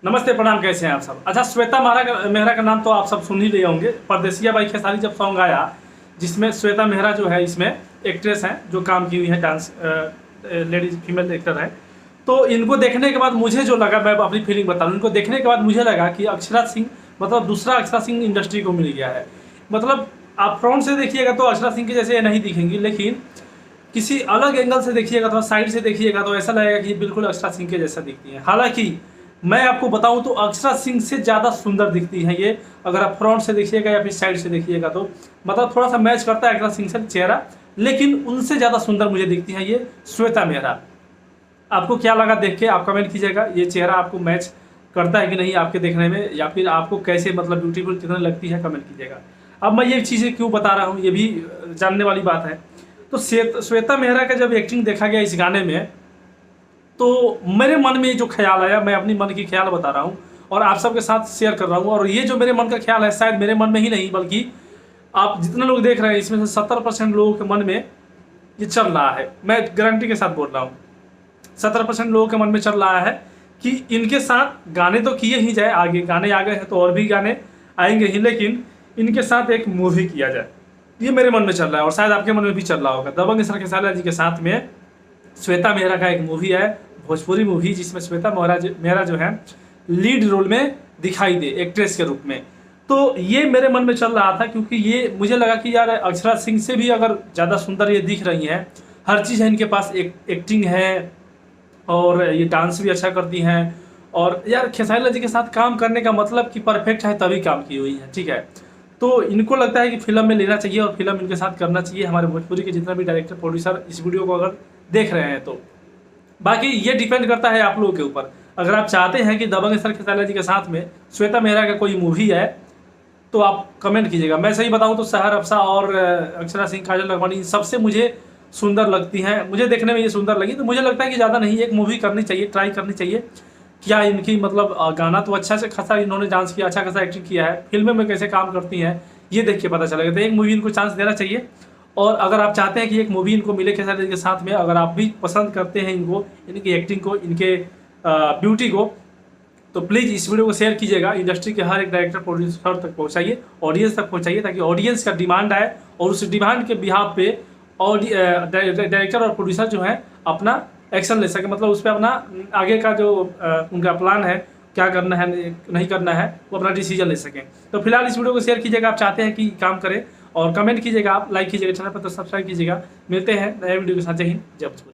नमस्ते, प्रणाम। कैसे हैं आप सब? अच्छा, श्वेता मेहरा का नाम तो आप सब सुन ही लिए होंगे। परदेसिया बाई खेसारी जब सॉन्ग आया, जिसमें श्वेता मेहरा जो है इसमें एक्ट्रेस हैं, जो काम की हुई है, डांस लेडीज फीमेल एक्टर है। तो इनको देखने के बाद मुझे जो लगा, मैं अपनी फीलिंग बताऊँ, इनको देखने के बाद मुझे लगा कि अक्षरा सिंह मतलब दूसरा अक्षरा सिंह इंडस्ट्री को मिल गया है। मतलब आप फ्रंट से देखिएगा तो अक्षरा सिंह के जैसे नहीं दिखेंगी, लेकिन किसी अलग एंगल से देखिएगा, थोड़ा साइड से देखिएगा तो ऐसा लगेगा कि ये बिल्कुल अक्षरा सिंह के जैसा दिखती है। हालांकि मैं आपको बताऊं तो अक्षरा सिंह से ज़्यादा सुंदर दिखती है ये, अगर आप फ्रंट से देखिएगा या फिर साइड से देखिएगा तो। मतलब थोड़ा सा मैच करता है अक्षरा सिंह से चेहरा, लेकिन उनसे ज़्यादा सुंदर मुझे दिखती है ये श्वेता मेहरा। आपको क्या लगा देख के, आप कमेंट कीजिएगा। ये चेहरा आपको मैच करता है कि नहीं आपके देखने में, या फिर आपको कैसे मतलब ब्यूटीफुल कितनी लगती है, कमेंट कीजिएगा। अब मैं ये चीज़ें क्यों बता रहा हूँ, ये भी जानने वाली बात है। तो श्वेता मेहरा का जब एक्टिंग देखा गया इस गाने में, तो मेरे मन में जो ख्याल आया, मैं अपनी मन की ख्याल बता रहा हूँ और आप सबके साथ शेयर कर रहा हूँ। और ये जो मेरे मन का ख्याल है, शायद मेरे मन में ही नहीं बल्कि आप जितने लोग देख रहे हैं इसमें से 70% लोगों के मन में ये चल रहा है। मैं गारंटी के साथ बोल रहा हूँ, 70% लोगों के मन में चल रहा है कि इनके साथ गाने तो किए ही जाए, आगे गाने आ गए हैं तो और भी गाने आएंगे ही, लेकिन इनके साथ एक मूवी किया जाए, ये मेरे मन में चल रहा है। और शायद आपके मन में भी चल रहा होगा। दबंग सर खेसारी जी के साथ में श्वेता मेहरा का एक मूवी है, भोजपुरी मूवी, जिसमें श्वेता मेहरा जो है लीड रोल में दिखाई दे एक्ट्रेस के रूप में। तो ये मेरे मन में चल रहा था, क्योंकि ये मुझे लगा कि यार अक्षरा सिंह से भी अगर ज़्यादा सुंदर ये दिख रही हैं, हर चीज़ है इनके पास, एक्टिंग है और ये डांस भी अच्छा करती हैं। और यार खेसारी जी के साथ काम करने का मतलब कि परफेक्ट है तभी काम की हुई है, ठीक है। तो इनको लगता है कि फिल्म में लेना चाहिए और फिल्म इनके साथ करना चाहिए। हमारे भोजपुरी के जितना भी डायरेक्टर प्रोड्यूसर इस वीडियो को अगर देख रहे हैं तो, बाकी ये डिपेंड करता है आप लोगों के ऊपर। अगर आप चाहते हैं कि दबंग सर खेसारी जी के साथ में श्वेता मेहरा का कोई मूवी है तो आप कमेंट कीजिएगा। मैं सही बताऊं तो सहर अफसा और अक्षरा सिंह, काजल लखमानी, सबसे मुझे सुंदर लगती हैं। मुझे देखने में ये सुंदर लगी, तो मुझे लगता है कि ज़्यादा नहीं, एक मूवी करनी चाहिए, ट्राई करनी चाहिए। क्या इनकी मतलब गाना तो अच्छा से खासा इन्होंने डांस किया, अच्छा खासा एक्टिंग किया है, फिल्में में कैसे काम करती हैं ये देख के पता चलेगा। तो एक मूवी इनको चांस देना चाहिए। और अगर आप चाहते हैं कि एक मूवी इनको मिले खेसारी जी के साथ में, अगर आप भी पसंद करते हैं इनको, इनकी एक्टिंग को, इनके ब्यूटी को, तो प्लीज़ इस वीडियो को शेयर कीजिएगा। इंडस्ट्री के हर एक डायरेक्टर प्रोड्यूसर तक पहुंचाइए, ऑडियंस तक पहुंचाइए, ताकि ऑडियंस का डिमांड आए और उस डिमांड के बिहाफ पे और डायरेक्टर और प्रोड्यूसर जो है अपना एक्शन ले सके, मतलब उस पर अपना आगे का जो उनका प्लान है, क्या करना है नहीं करना है, वो अपना डिसीजन ले सकें। तो फिलहाल इस वीडियो को शेयर कीजिएगा, आप चाहते हैं कि काम करें, और कमेंट कीजिएगा, आप लाइक कीजिएगा, चैनल पर तो सब्सक्राइब कीजिएगा। मिलते हैं नए वीडियो के साथ। जय हिंद, जय भोजपुरी।